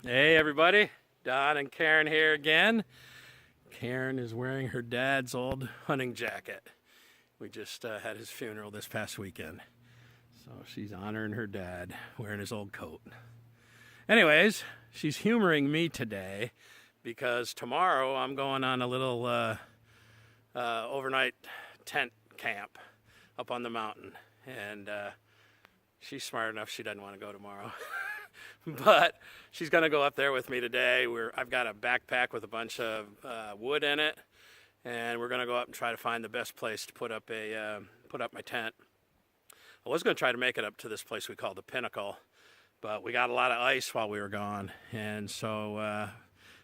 Hey everybody, Don and Karen here again. Karen is wearing her dad's old hunting jacket. We just had his funeral this past weekend. So she's honoring her dad, wearing his old coat. Anyways, she's humoring me today because tomorrow I'm going on a little overnight tent camp up on the mountain. And she's smart enough she doesn't want to go tomorrow. But she's going to go up there with me today. I've got a backpack with a bunch of wood in it, and we're going to go up and try to find the best place to put up my tent. I was going to try to make it up to this place we call the Pinnacle, but we got a lot of ice while we were gone, and so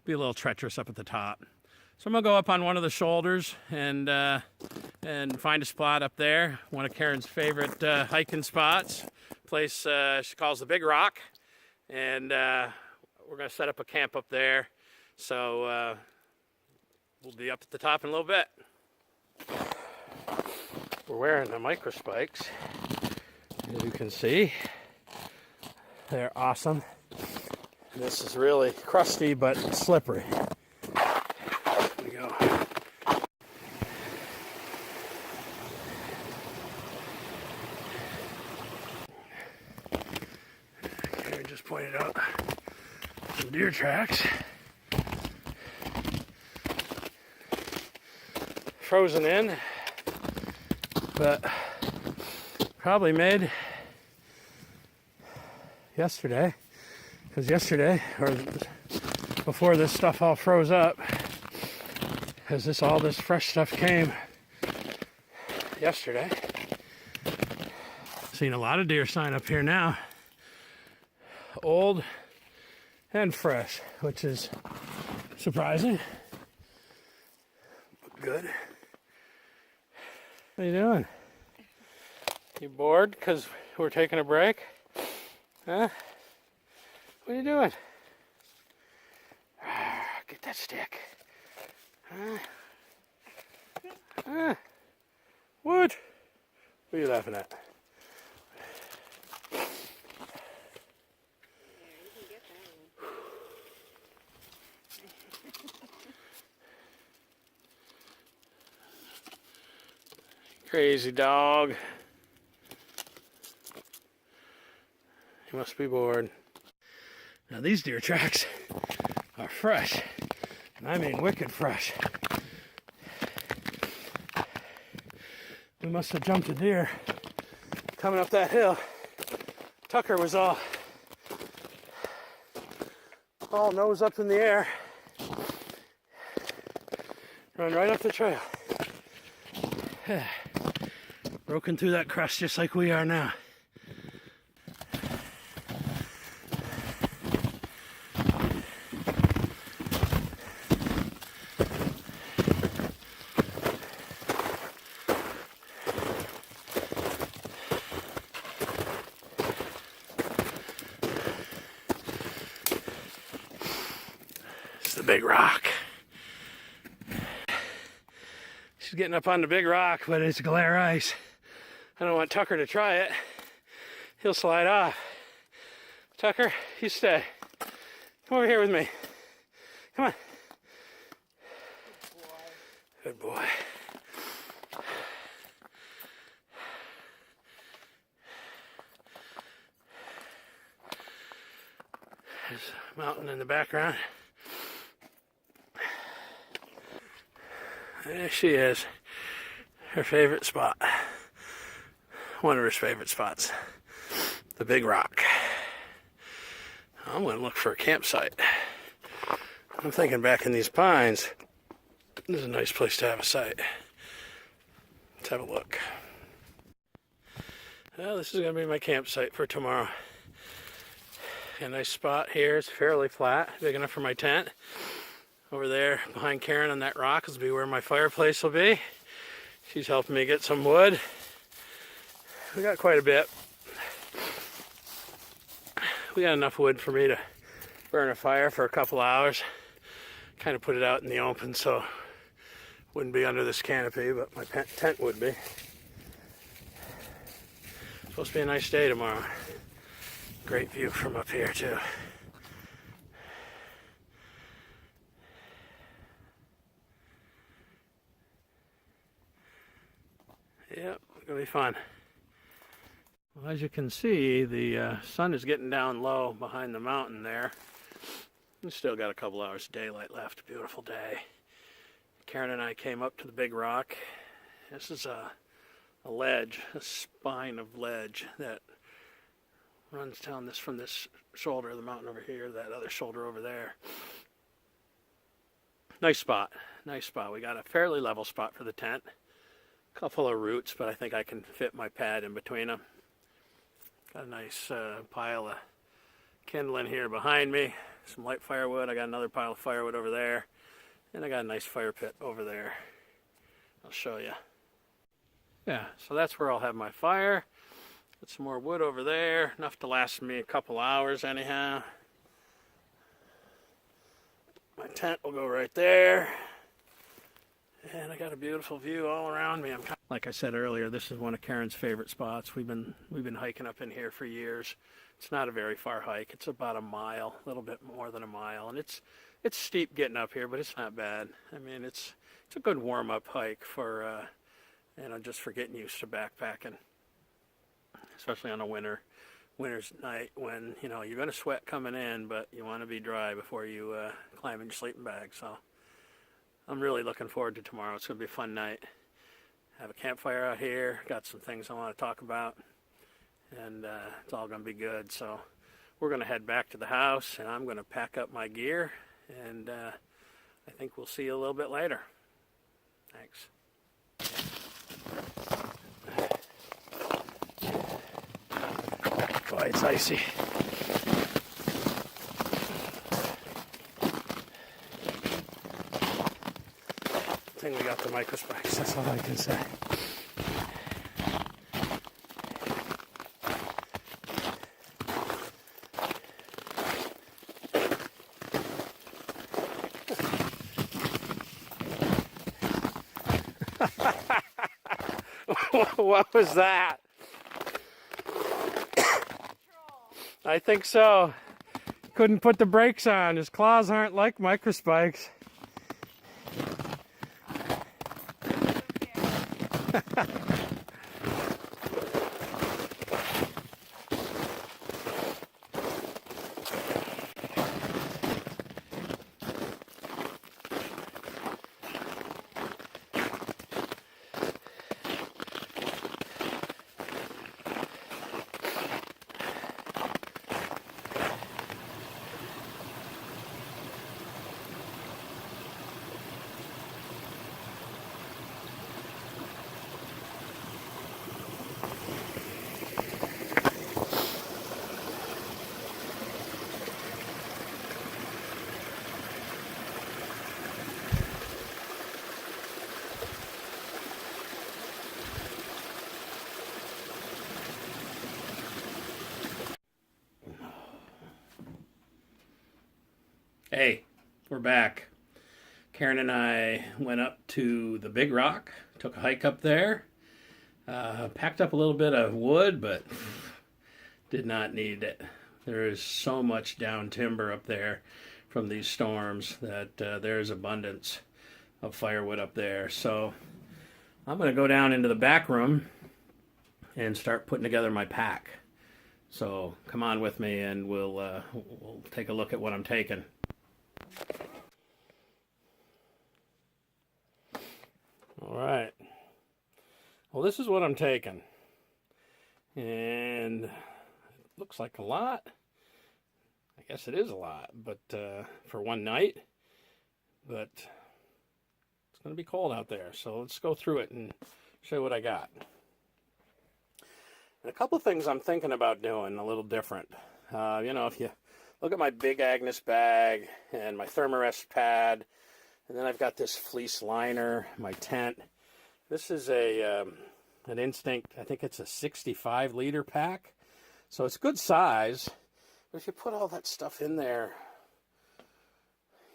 be a little treacherous up at the top. So I'm going to go up on one of the shoulders and find a spot up there, one of Karen's favorite hiking spots, place she calls the Big Rock. And we're going to set up a camp up there, so we'll be up at the top in a little bit. We're wearing the micro spikes, as you can see. They're awesome. This is really crusty but slippery. There we go. Karen just pointed out some deer tracks. Frozen in, but probably made yesterday, because yesterday, or before this stuff all froze up, as all this fresh stuff came yesterday. Seen a lot of deer sign up here now. Old and fresh, which is surprising, but good. What are you doing? You bored because we're taking a break? Huh? What are you doing? Get that stick. Huh? What? What are you laughing at? Crazy dog. He must be bored. Now these deer tracks are fresh, and I mean wicked fresh. We must have jumped a deer coming up that hill. Tucker was all nose up in the air, run right up the trail. Broken through that crust just like we are now. It's the Big Rock. She's getting up on the Big Rock, but it's glare ice. I don't want Tucker to try it. He'll slide off. Tucker, you stay. Come over here with me. Come on. Good boy. There's a mountain in the background. There she is. Her favorite spot. One of her favorite spots. The Big Rock. I'm going to look for a campsite. I'm thinking back in these pines, this is a nice place to have a site. Let's have a look. Well, this is going to be my campsite for tomorrow. A nice spot here. It's fairly flat, big enough for my tent. Over there behind Karen on that rock will be where my fireplace will be. She's helping me get some wood. We got quite a bit. We got enough wood for me to burn a fire for a couple hours. Kind of put it out in the open so it wouldn't be under this canopy, but my tent would be. Supposed to be a nice day tomorrow. Great view from up here too. Yeah, it's going to be fun. Well, as you can see, the sun is getting down low behind the mountain there. We still got a couple hours of daylight left. Beautiful day. Karen and I came up to the big rock. This is a ledge, a spine of ledge that runs down this from this shoulder of the mountain over here, that other shoulder over there. Nice spot. Nice spot. We got a fairly level spot for the tent. A couple of roots, but I think I can fit my pad in between them. Got a nice pile of kindling here behind me. Some light firewood. I got another pile of firewood over there. And I got a nice fire pit over there. I'll show you. Yeah, so that's where I'll have my fire. Got some more wood over there. Enough to last me a couple hours anyhow. My tent will go right there. And I got a beautiful view all around me. Like I said earlier, this is one of Karen's favorite spots. We've been hiking up in here for years. It's not a very far hike. It's about a mile, a little bit more than a mile, and it's steep getting up here, but it's not bad. I mean, it's a good warm-up hike for just for getting used to backpacking, especially on a winter's night when you're going to sweat coming in, but you want to be dry before you climb in your sleeping bag. So I'm really looking forward to tomorrow. It's going to be a fun night. Have a campfire out here. Got some things I want to talk about. And it's all going to be good. So we're going to head back to the house, and I'm going to pack up my gear. And I think we'll see you a little bit later. Thanks. Boy, it's icy. I think we got the microspikes, that's all I can say. What was that? I think so. Couldn't put the brakes on. His claws aren't like microspikes. Hey, we're back. Karen and I went up to the Big Rock, took a hike up there, packed up a little bit of wood, but did not need it. There is so much down timber up there from these storms that there's abundance of firewood up there. So I'm going to go down into the back room and start putting together my pack. So come on with me and we'll take a look at what I'm taking. All right. Well, this is what I'm taking. And it looks like a lot. I guess it is a lot, but for one night. But it's going to be cold out there. So let's go through it and show you what I got. And a couple of things I'm thinking about doing a little different. If you look at my big Agnes bag and my Thermarest pad, and then I've got this fleece liner, my tent. This is an Instinct, I think it's a 65 liter pack. So it's good size, but if you put all that stuff in there,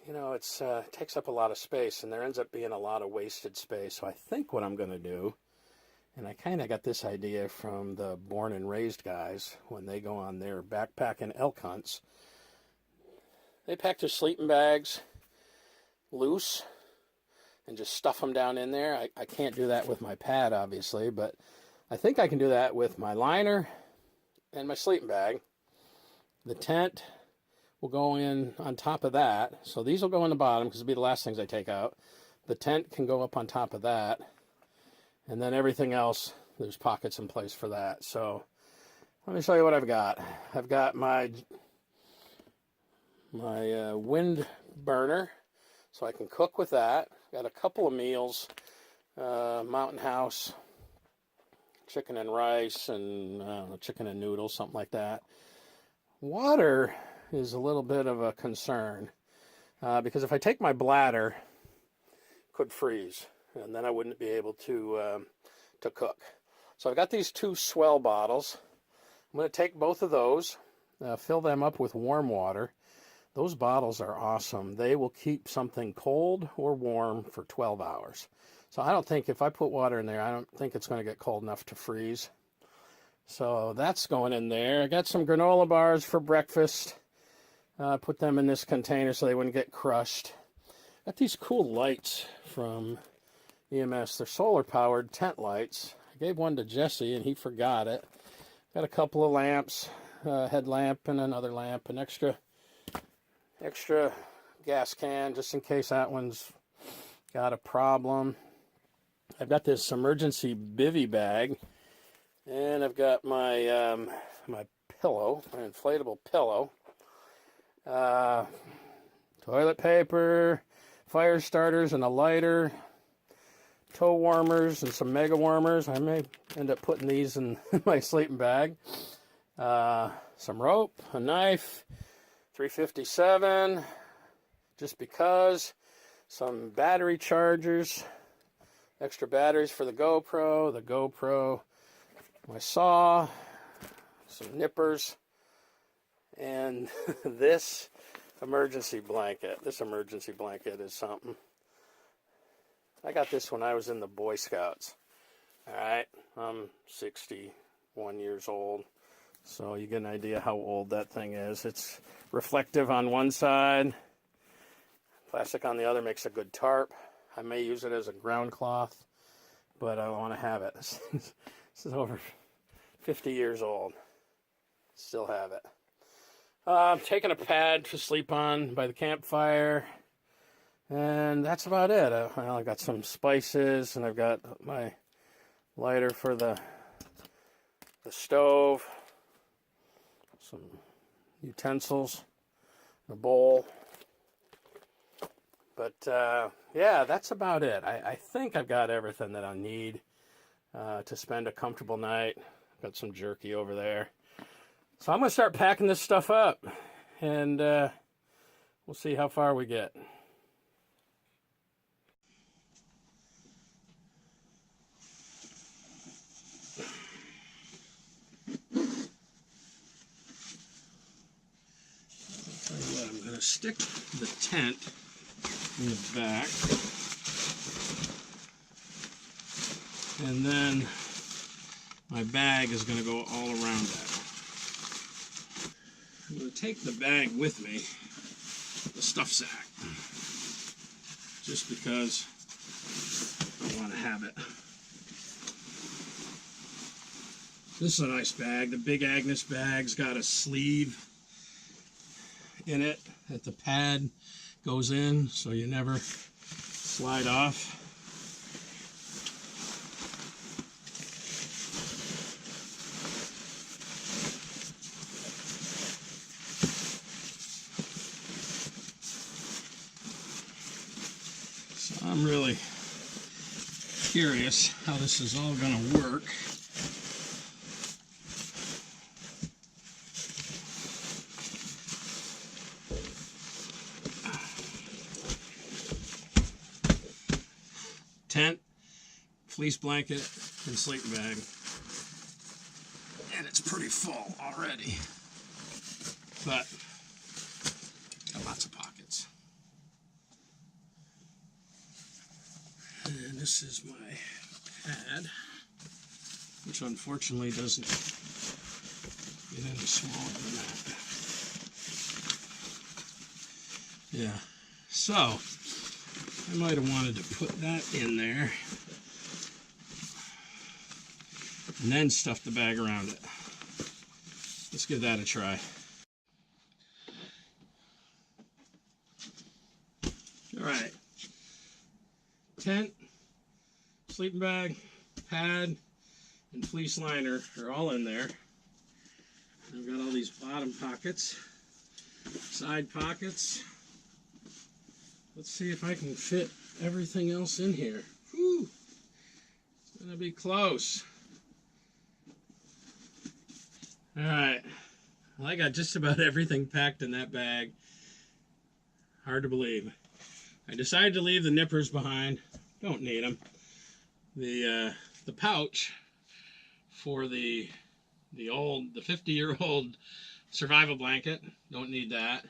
it takes up a lot of space, and there ends up being a lot of wasted space. So I think what I'm going to do, and I kind of got this idea from the Born and Raised guys when they go on their backpacking elk hunts. They pack their sleeping bags loose, and just stuff them down in there. I can't do that with my pad, obviously, but I think I can do that with my liner and my sleeping bag. The tent will go in on top of that. So these will go in the bottom because it'll be the last things I take out. The tent can go up on top of that. And then everything else, there's pockets in place for that. So let me show you what I've got. I've got my wind burner, so I can cook with that. Got a couple of meals, Mountain House, chicken and rice, and chicken and noodles, something like that. Water is a little bit of a concern because if I take my bladder, it could freeze, and then I wouldn't be able to cook. So I've got these 2 swell bottles. I'm going to take both of those, fill them up with warm water. Those bottles are awesome. They will keep something cold or warm for 12 hours. So I don't think if I put water in there, I don't think it's going to get cold enough to freeze. So that's going in there. I got some granola bars for breakfast. Put them in this container so they wouldn't get crushed. Got these cool lights from EMS. They're solar-powered tent lights. I gave one to Jesse, and he forgot it. Got a couple of lamps, headlamp and another lamp, an extra gas can just in case that one's got a problem. I've got this emergency bivy bag, and I've got my my pillow, my inflatable pillow, toilet paper, fire starters and a lighter, toe warmers and some mega warmers. I may end up putting these in my sleeping bag. Some rope, a knife, 357, just because, some battery chargers, extra batteries for the GoPro, my saw, some nippers, and this emergency blanket. This emergency blanket is something. I got this when I was in the Boy Scouts. All right, I'm 61 years old. So you get an idea how old that thing is. It's reflective on one side, plastic on the other, makes a good tarp. I may use it as a ground cloth, but I want to have it. This is over 50 years old. Still have it. I'm taking a pad to sleep on by the campfire, and that's about it. I've got some spices, and I've got my lighter for the stove. Some utensils, a bowl. But yeah, that's about it. I think I've got everything that I need to spend a comfortable night. Got some jerky over there. So I'm going to start packing this stuff up, and we'll see how far we get. I'm going to stick the tent in the back, and then my bag is going to go all around that. I'm going to take the bag with me, the stuff sack, just because I want to have it. This is a nice bag. The Big Agnes bag's got a sleeve in it that the pad goes in, so you never slide off. So I'm really curious how this is all going to work. Tent, fleece blanket, and sleeping bag. And it's pretty full already. But got lots of pockets. And this is my pad, which unfortunately doesn't get any smaller than that. Yeah. So I might have wanted to put that in there and then stuff the bag around it. Let's give that a try. All right, tent, sleeping bag, pad, and fleece liner are all in there. I've got all these bottom pockets, side pockets. Let's see if I can fit everything else in here. Whew, it's gonna be close. All right, well, I got just about everything packed in that bag. Hard to believe. I decided to leave the nippers behind. Don't need them. The pouch for the 50-year-old survival blanket. Don't need that.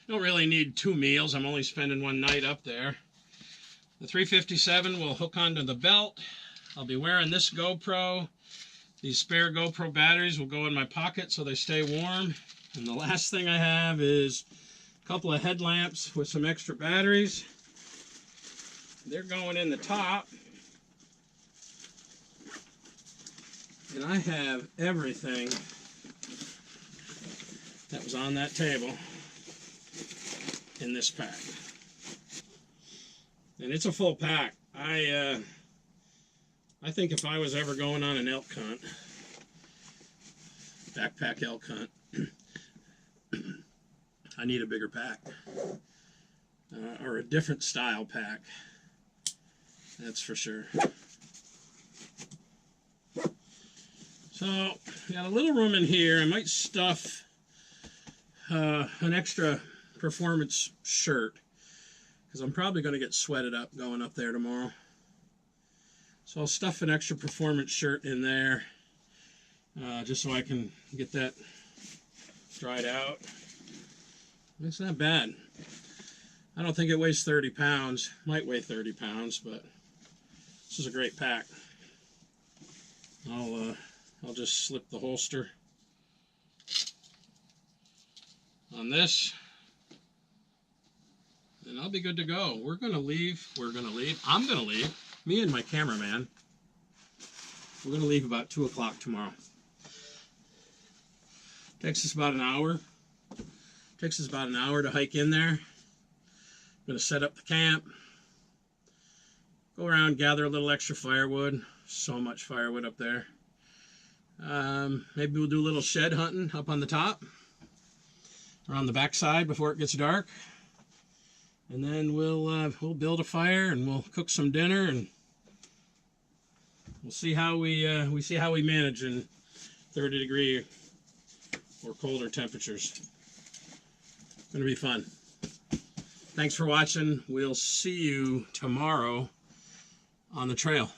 Don't really need 2 meals. I'm only spending 1 night up there. The 357 will hook onto the belt. I'll be wearing this GoPro. These spare GoPro batteries will go in my pocket so they stay warm. And the last thing I have is a couple of headlamps with some extra batteries. They're going in the top. And I have everything that was on that table in this pack. And it's a full pack. I think if I was ever going on an elk hunt, backpack elk hunt, I need a bigger pack. Or a different style pack. That's for sure. So, got a little room in here. I might stuff an extra performance shirt, because I'm probably going to get sweated up going up there tomorrow. So I'll stuff an extra performance shirt in there, just so I can get that dried out. It's not bad. I don't think it weighs 30 pounds. Might weigh 30 pounds, but this is a great pack. I'll just slip the holster on this, and I'll be good to go. We're gonna leave. I'm gonna leave. Me and my cameraman. We're gonna leave about 2 o'clock tomorrow. Takes us about an hour. Takes us about an hour to hike in there. I'm gonna set up the camp. Go around, gather a little extra firewood. So much firewood up there. Maybe we'll do a little shed hunting up on the top, or on the back side before it gets dark. And then we'll build a fire and we'll cook some dinner, and we'll see how we manage in 30-degree or colder temperatures. It's gonna be fun. Thanks for watching. We'll see you tomorrow on the trail.